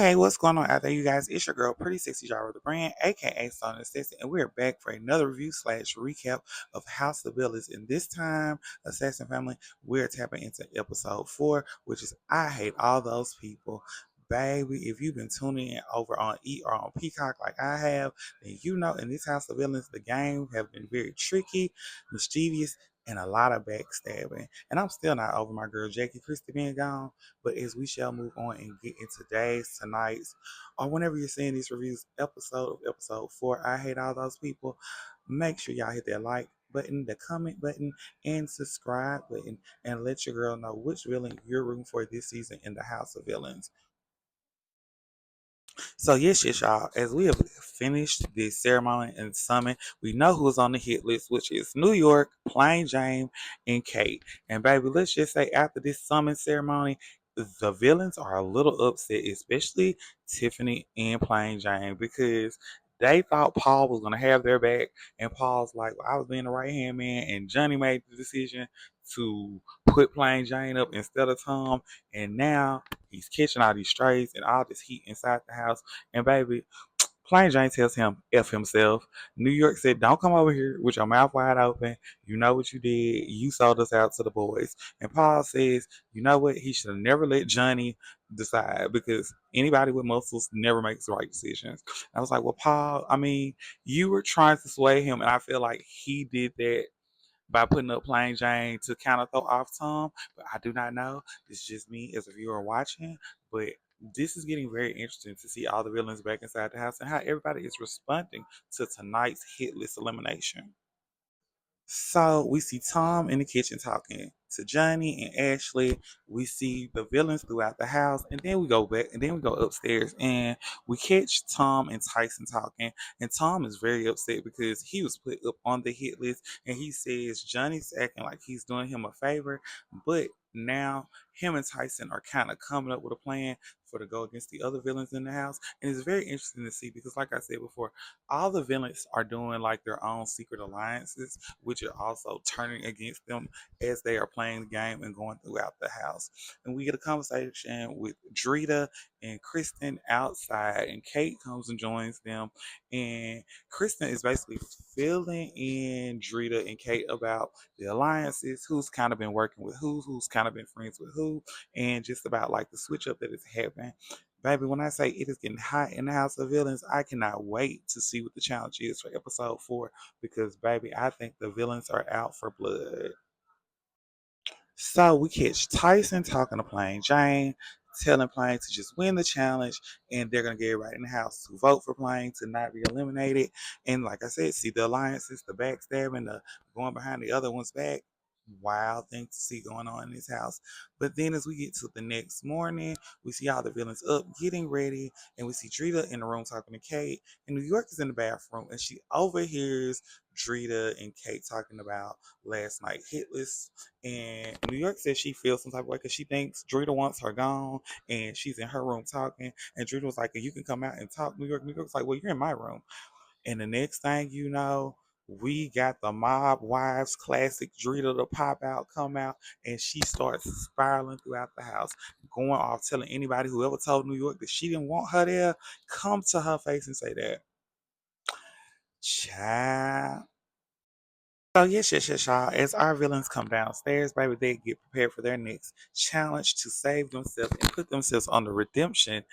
Hey, what's going on out there, you guys? It's your girl, Pretty Sexy Jar of the Brand, aka Sonia Assassin, and we're back for another review slash recap of House of Villains. And this time, Assassin Family, we're tapping into episode 4, which is I Hate All Those People. Baby, if you've been tuning in over on E or on Peacock like I have, then you know in this House of Villains, the game have been very tricky, mischievous, and a lot of backstabbing. And I'm still not over my girl Jackie Christie being gone. But as we shall move on and get into tonight's, or whenever you're seeing these reviews, episode 4, I Hate All Those People, make sure y'all hit that like button, the comment button, and subscribe button, and let your girl know which villain you're rooting for this season in the House of Villains. So yes, y'all. As we have finished the ceremony and summon, we know who's on the hit list, which is New York, Plain Jane, and Kate. And baby, let's just say after this summon ceremony, the villains are a little upset, especially Tiffany and Plain Jane, because they thought Paul was gonna have their back, and Paul's like, well, I was being the right hand man, and Johnny made the decision to put Plain Jane up instead of Tom, and now he's catching all these strays and all this heat inside the house. And baby, Plain Jane tells him F himself. New York said, don't come over here with your mouth wide open. You know what you did. You sold us out to the boys. And Paul says, you know what? He should have never let Johnny decide because anybody with muscles never makes the right decisions. And I was like, well, Paul, I mean, you were trying to sway him, and I feel like he did that by putting up Plain Jane to kind of throw off Tom, but I do not know. It's just me as a viewer watching, but this is getting very interesting to see all the villains back inside the house and how everybody is responding to tonight's hit list elimination. So we see Tom in the kitchen talking to Johnny and Ashley. We see the villains throughout the house, and then we go back, and then we go upstairs, and we catch Tom and Tyson talking. And Tom is very upset because he was put up on the hit list, and he says Johnny's acting like he's doing him a favor, but now him and Tyson are kind of coming up with a plan for to go against the other villains in the house, and it's very interesting to see because, like I said before, all the villains are doing like their own secret alliances, which are also turning against them as they are playing the game and going throughout the house. And we get a conversation with Drita and Kristen outside, and Kate comes and joins them. And Kristen is basically filling in Drita and Kate about the alliances, who's kind of been working with who's kind of been friends with who, and just about like the switch up that is happening. Baby, when I say it is getting hot in the House of Villains, I cannot wait to see what the challenge is for episode 4 because, baby, I think the villains are out for blood. So we catch Tyson talking to Plain Jane, telling Plain to just win the challenge, and they're gonna get everybody in the house to vote for Plain to not be eliminated. And like I said, see the alliances, the backstabbing, the going behind the other one's back. Wild thing to see going on in this house. But then as we get to the next morning, we see all the villains up getting ready, and we see Drita in the room talking to Kate, and New York is in the bathroom, and she overhears Drita and Kate talking about last night hit list. And New York says she feels some type of way because she thinks Drita wants her gone, and she's in her room talking. And Drita was like, you can come out and talk, New York. New York's like, well, you're in my room. And the next thing you know, we got the Mob Wives classic Drita to pop out, come out, and she starts spiraling throughout the house, going off, telling anybody who ever told New York that she didn't want her there, come to her face and say that. Child. So yes, y'all. As our villains come downstairs, baby, they get prepared for their next challenge to save themselves and put themselves on the redemption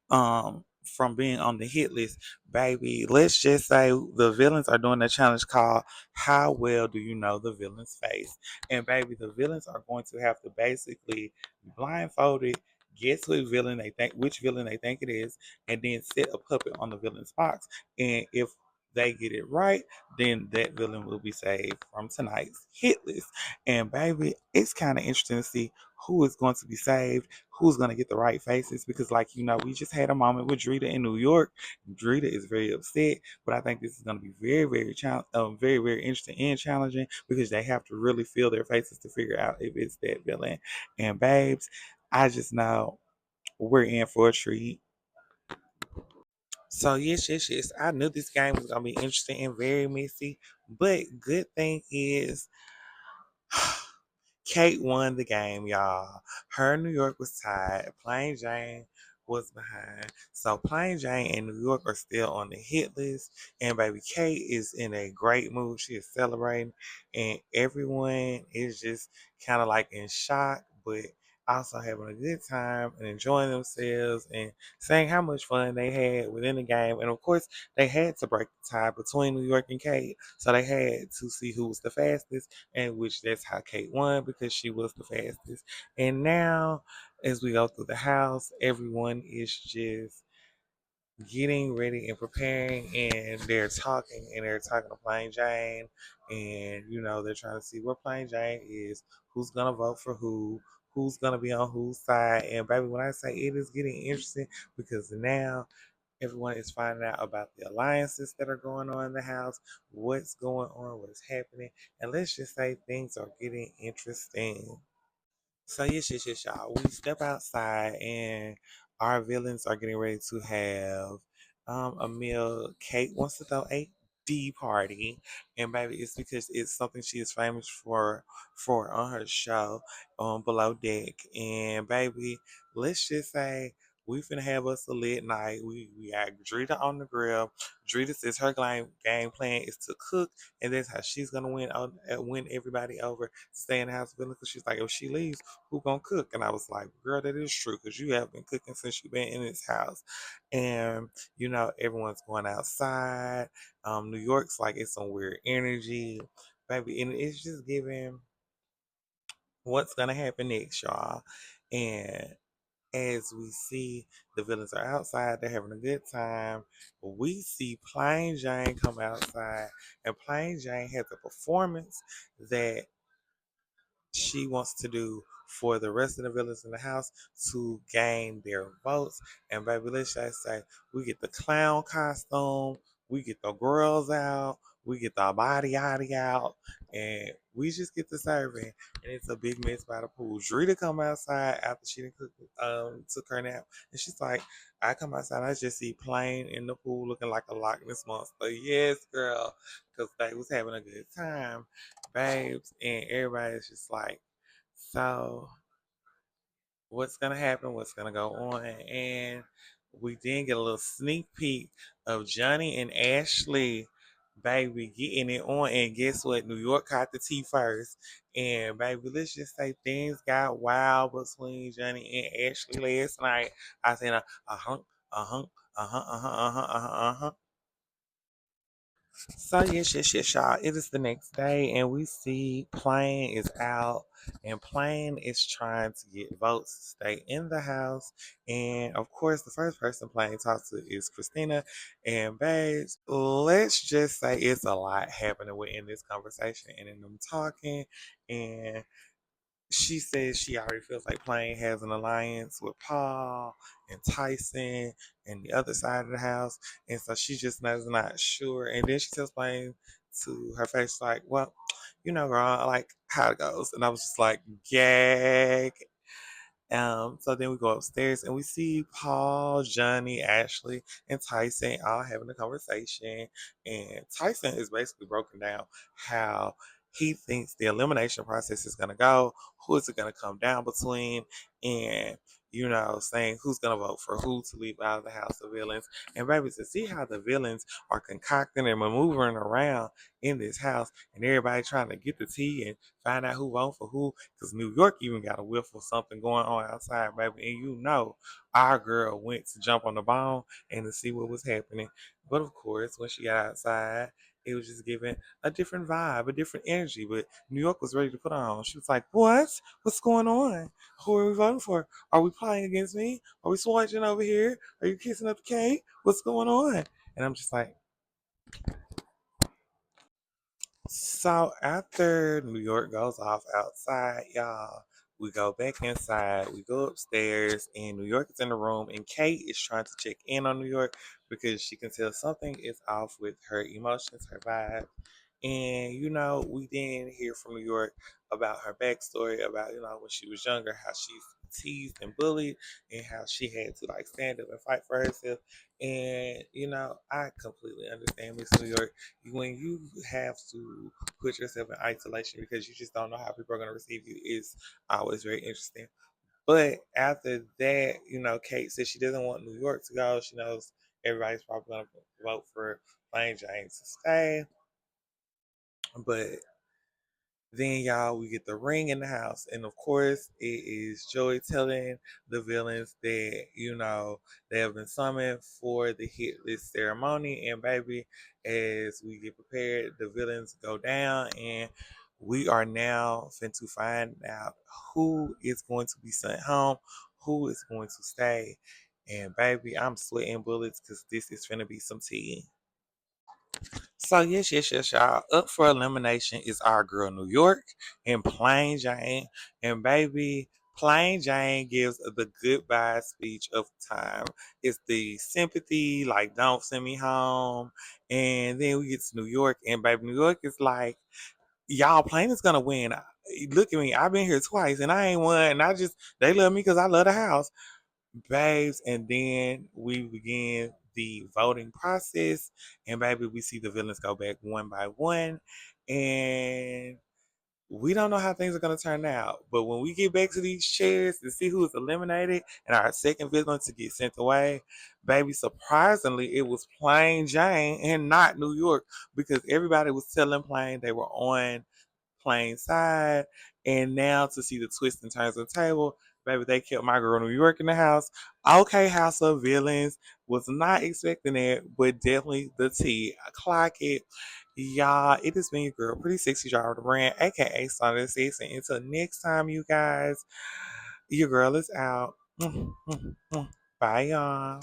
from being on the hit list. Baby, let's just say the villains are doing a challenge called How Well Do You Know the Villain's Face? And baby, the villains are going to have to basically be blindfolded, guess which villain they think it is, and then set a puppet on the villain's box. And if they get it right, then that villain will be saved from tonight's hit list. And baby, it's kind of interesting to see who is going to be saved, who's going to get the right faces, because like we just had a moment with Drita in New York. Drita is very upset, but I think this is going to be very very interesting and challenging because they have to really feel their faces to figure out if it's that villain. And babes, I just know we're in for a treat. So yes. I knew this game was gonna be interesting and very messy, but good thing is Kate won the game, y'all. Her and New York was tied. Plain Jane was behind. So Plain Jane and New York are still on the hit list, and baby Kate is in a great mood. She is celebrating, and everyone is just kind of like in shock, but also having a good time and enjoying themselves and saying how much fun they had within the game. And of course, they had to break the tie between New York and Kate, so they had to see who was the fastest, and which that's how Kate won because she was the fastest. And now, as we go through the house, everyone is just getting ready and preparing, and they're talking to Plain Jane, and they're trying to see where Plain Jane is, who's gonna vote for who's gonna be on whose side. And baby, when I say it is getting interesting, because now everyone is finding out about the alliances that are going on in the house, what's going on, what's happening, and let's just say things are getting interesting. So yes, y'all. We step outside and our villains are getting ready to have a meal. Kate wants to throw a D party, and baby, it's because it's something she is famous for on her show on Below Deck. And baby, let's just say we finna have us a lit night. We got Drita on the grill. Drita says her game plan is to cook, and that's how she's gonna win everybody over. Stay in the house villain because she's like, if she leaves, who gonna cook? And I was like, girl, that is true because you have been cooking since you've been in this house. And everyone's going outside. New York's like it's some weird energy, baby, and it's just giving what's gonna happen next, y'all. And as we see the villains are outside, they're having a good time. We see Plain Jane come outside, and Plain Jane has a performance that she wants to do for the rest of the villains in the house to gain their votes. And baby, let's just say we get the clown costume, we get the girls out, we get the body yaddy out, and we just get the serving. And it's a big mess by the pool. Drita come outside after she done took her nap, and she's like, I come outside, I just see Plain in the pool looking like a Loch Ness monster. Yes, girl, because they was having a good time, babes, and everybody's just like, so what's gonna happen? What's gonna go on? And we did get a little sneak peek of Johnny and Ashley, baby, getting it on. And guess what? New York caught the tea first. And baby, let's just say things got wild between Johnny and Ashley last night. I said, uh huh, uh huh. So yes, y'all. It is the next day, and we see Plain is out, and Plain is trying to get votes to stay in the house. And of course, the first person Plain talks to is Christina. And babes, let's just say it's a lot happening within this conversation and in them talking. And she says she already feels like Plain has an alliance with Paul and Tyson and the other side of the house, and so she just is not sure. And then she tells Plain to her face like, "Well, girl, like how it goes." And I was just like, "Gag." So then we go upstairs and we see Paul, Johnny, Ashley, and Tyson all having a conversation. And Tyson is basically broken down how he thinks the elimination process is going to go, who is it going to come down between, and saying who's going to vote for who to leave out of the House of Villains. And baby, to see how the villains are concocting and maneuvering around in this house, and everybody trying to get the tea and find out who vote for who, because New York even got a whiff of something going on outside, baby. And our girl went to jump on the bone and to see what was happening. But of course, when she got outside, it was just giving a different vibe, a different energy. But New York was ready to put on. She was like, "What? What's going on? Who are we voting for? Are we playing against me? Are we swatching over here? Are you kissing up the cake? What's going on?" And I'm just like, so after New York goes off outside, y'all, we go back inside. We go upstairs, and New York is in the room, and Kate is trying to check in on New York because she can tell something is off with her emotions, her vibe. And we didn't hear from New York about her backstory, about when she was younger, how she's teased and bullied, and how she had to like stand up and fight for herself. And I completely understand Miss New York when you have to put yourself in isolation because you just don't know how people are going to receive you is always very interesting. But after that, Kate said she doesn't want New York to go. She knows everybody's probably going to vote for Plain Jane to stay. But then, y'all, we get the ring in the house. And of course, it is Joey telling the villains that, they have been summoned for the hit list ceremony. And baby, as we get prepared, the villains go down. And we are now fin to find out who is going to be sent home, who is going to stay. And baby, I'm sweating bullets because this is finna be some tea. So yes, y'all. Up for elimination is our girl New York and Plain Jane. And baby, Plain Jane gives the goodbye speech of time. It's the sympathy, like don't send me home. And then we get to New York, and baby, New York is like, y'all, Plain is gonna win. Look at me, I've been here twice and I ain't won. And they love me because I love the house, babes. And then we begin the voting process, and baby, we see the villains go back one by one, and we don't know how things are going to turn out. But when we get back to these chairs to see who is eliminated and our second villain to get sent away, baby, surprisingly, it was Plain Jane and not New York, because everybody was telling Plain they were on Plain side. And now to see the twists and turns of the table, baby, they kept my girl New York in the house. Okay, House of Villains. Was not expecting that, but definitely the tea. Clock it. Y'all, it has been your girl, Pretty Sexy Driver the Brand, aka Sonic Six. And until next time, you guys, your girl is out. Bye, y'all.